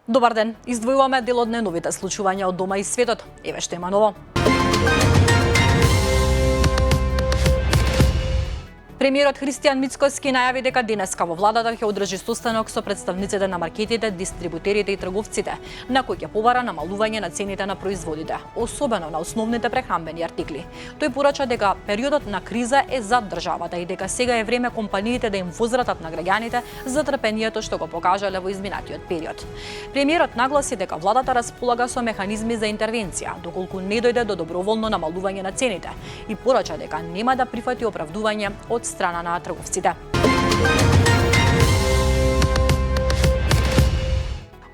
Добар ден, издвојуваме дел од најновите случувања од дома и светот. Еве што има ново. Премиерот Христијан Мицкоски најави дека денеска во владата ќе одржи состанок со представниците на маркетите, дистрибутерите и трговците, на кој ќе побара намалување на цените на производите, особено на основните прехранбени артикли. Тој порача дека периодот на криза е зад државата и дека сега е време компаниите да им возвратат на граѓаните за трпението што го покажале во изминатиот период. Премиерот нагласи дека владата располага со механизми за интервенција, доколку не дојде до доброволно намалување на цените и порача дека нема да прифати оправдување од страна на трговците.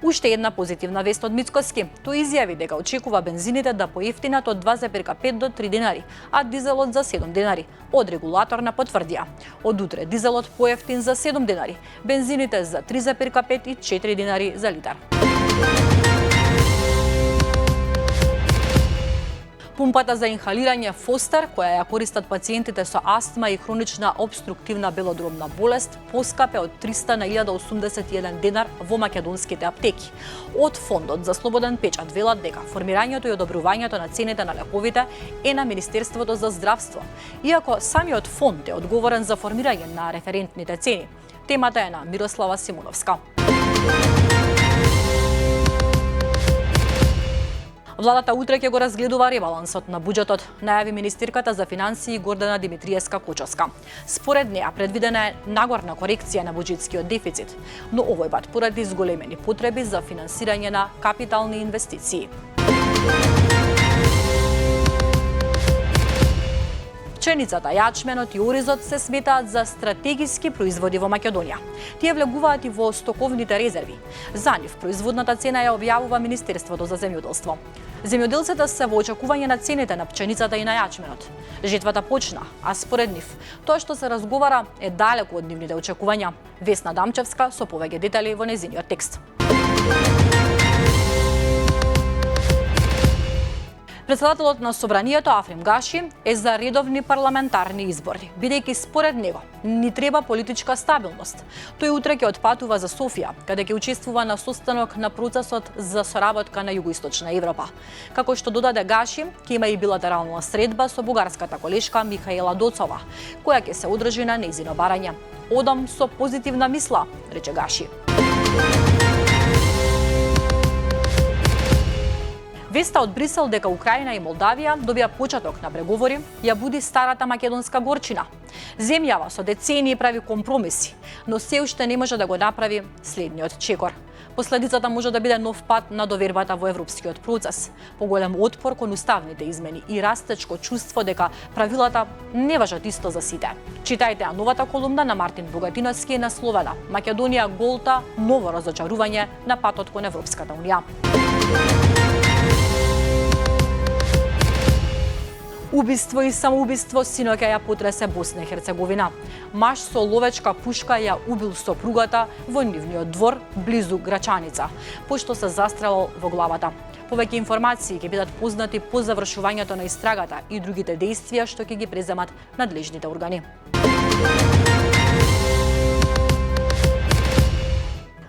Уште една позитивна вест од Мицкоски. Тој изјави дека очекува бензините да поевтинат од 2,5 до 3 денари, а дизелот за 7 денари. Од регулаторна потврдија. Од утре дизелот поевтин за 7 денари, бензините за 3,5 и 4 денари за литар. Пумпата за инхалирање Фостер, која ја користат пациентите со астма и хронична обструктивна белодробна болест, поскапе од 300 на 1081 денар во македонските аптеки. Од Фондот за слободен печат велат дека формирањето и одобрувањето на цените на лековите е на Министерството за здравство, иако самиот фонд е одговорен за формирање на референтните цени. Темата е на Мирослава Симоновска. Владата утре ќе го разгледува ребалансот на буџетот, најави министерката за финансии Гордана Димитриевска-Кучовска. Според неа предвидена е нагорна корекција на буџетскиот дефицит, но овој пат поради зголемени потреби за финансирање на капитални инвестиции. Пченицата, јачменот и оризот се сметаат за стратегиски производи во Македонија. Тие влегуваат и во стоковните резерви. За нив производната цена ја објавува Министерството за земјоделство. Земјоделците се во очекување на цените на пченицата и на јачменот. Жетвата почна, а според нив, тоа што се разговара е далеку од нивните очекувања. Весна Дамчевска со повеќе детали во незиниот текст. Председателот на Собранието Африм Гаши е за редовни парламентарни избори, бидејќи според него ни треба политичка стабилност. Тој утре ќе отпатува за Софија, каде ќе учествува на состанок на процесот за соработка на Југоисточна Европа. Како што додаде Гаши, ќе има и билатерална средба со бугарската колешка Михаела Доцова, која ќе се одржи на нејзино барање. Одам со позитивна мисла, рече Гаши. Веста од Брисел дека Украина и Молдавија добија почеток на преговори ја буди старата македонска горчина. Земјава со децении прави компромиси, но се уште не може да го направи следниот чекор. Последицата може да биде нов пат на довербата во европскиот процес, поголем отпор кон уставните измени и растечко чувство дека правилата не важат исто за сите. Читајте новата колумна на Мартин Богатиновски насловена Македонија голта ново разочарување на патот кон Европската унија. Убиство и самоубиство синоќа ја потресе Босна и Херцеговина. Маж со ловечка пушка ја убил сопругата во нивниот двор близу Грачаница, пошто се застрелал во главата. Повеќе информации ќе бидат познати по завршувањето на истрагата и другите действија што ќе ги преземат надлежните органи.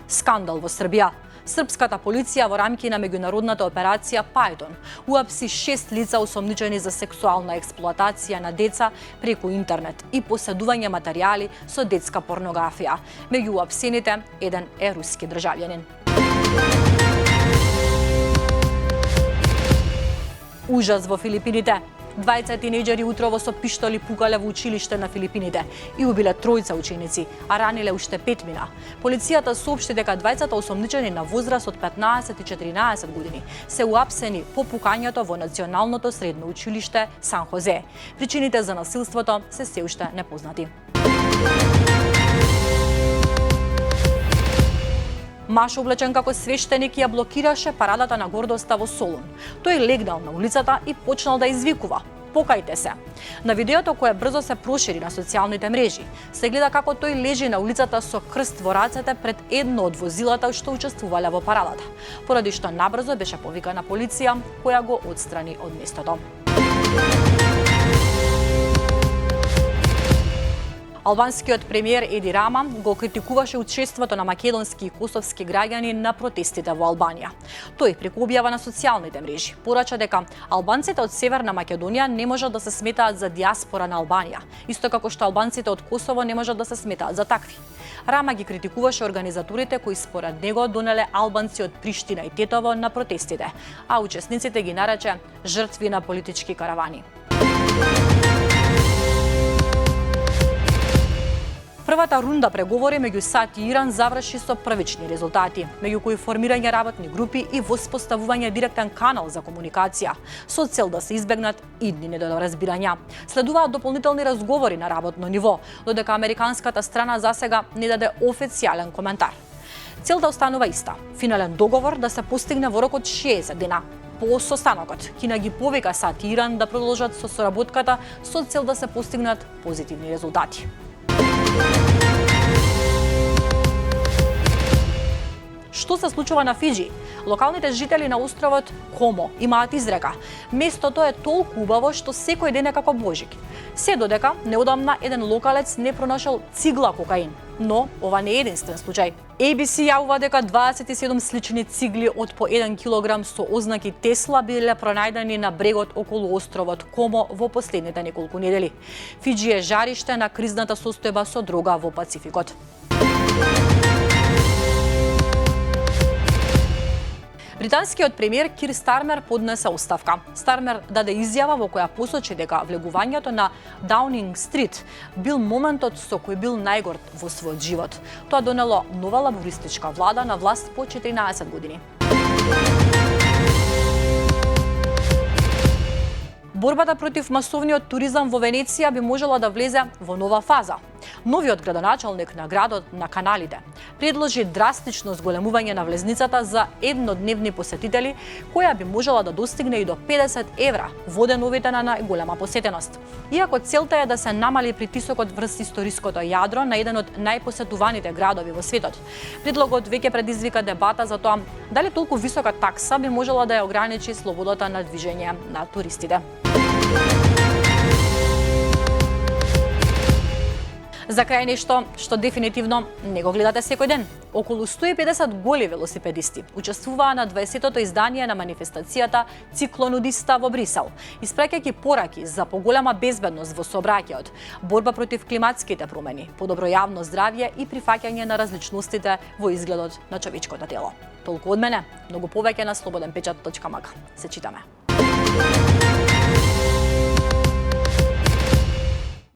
Скандал во Србија. Српската полиција во рамки на меѓународната операција Пајтон уапси 6 лица осомничени за сексуална експлоатација на деца преку интернет и поседување материјали со детска порнографија. Меѓу уапсените еден е руски државјанин. Ужас во Филипините. 20 тинејџери утрово со пиштоли пукале во училиште на Филипините и убиле 3 ученици, а раниле уште 5 мина. Полицијата соопшти дека 20 осомничени на возраст од 15 и 14 години се уапсени по пукањето во Националното средно училиште Сан Хозе. Причините за насилството се уште непознати. Маж облечен како свештеник ја блокираше парадата на гордоста во Солун. Тој легнал на улицата и почнал да извикува: "Покајте се!" На видеото кое брзо се прошири на социјалните мрежи, се гледа како тој лежи на улицата со крст во рацете пред едно од возилата што учествувале во парадата, поради што набрзо беше повикана полиција која го отстрани од местото. Албанскиот премиер Еди Рама го критикуваше учеството на македонски и косовски граѓани на протестите во Албанија. Тој преку објава на социјалните мрежи порача дека албанците од Северна Македонија не можат да се сметаат за диаспора на Албанија, исто како што албанците од Косово не можат да се сметаат за такви. Рама ги критикуваше организаторите кои според него донеле албанци од Приштина и Тетово на протестите, а учесниците ги нарече жртви на политички каравани. Првата рунда преговори меѓу САД и Иран заврши со првични резултати, меѓу кои формирање работни групи и воспоставување директен канал за комуникација, со цел да се избегнат идни недоразбирања. Следуваат дополнителни разговори на работно ниво, додека американската страна засега не даде официјален коментар. Целта останува иста – финален договор да се постигне во рок од 60 дена. По состанокот, Кина ги повика САД и Иран да продолжат со соработката со цел да се постигнат позитивни резултати. Што се случува на Фиџи? Локалните жители на островот Комо имаат изрека: местото е толку убаво што секој ден е како Божик. Се додека неодамна еден локалец не пронашал цигла кокаин. Но ова не е единствен случај. ABC јавува дека 27 слични цигли од по 1 килограм со ознаки Тесла биле пронајдени на брегот околу островот Комо во последните неколку недели. Фиџи е жариште на кризната состојба со дрога во Пацификот. Британскиот премиер Кир Стармер поднесе оставка. Стармер даде изјава во која посочи дека влегувањето на Даунинг Стрит бил моментот со кој бил најгорд во својот живот. Тоа донело нова лабористичка влада на власт по 14 години. Борбата против масовниот туризам во Венеција би можела да влезе во нова фаза. Новиот градоначалник на градот на каналите предложи драстично зголемување на влезницата за еднодневни посетители, која би можела да достигне и до 50 евра во деновите на најголема посетеност. Иако целта е да се намали притисокот врз историското јадро на еден од најпосетуваните градови во светот, предлогот веќе предизвика дебата за тоа дали толку висока такса би можела да ја ограничи слободата на движење на туристите. За крај нешто што дефинитивно не го гледате секој ден. Околу 150 голи велосипедисти учествуваа на 20-тото издание на манифестацијата Циклонудиста во Брисел, испраќајќи пораки за поголема безбедност во сообраќајот, борба против климатските промени, подобро јавно здравје и прифаќање на различностите во изгледот на човечкото тело. Толку од мене, многу повеќе на slobodnpečat.mk. Се читаме.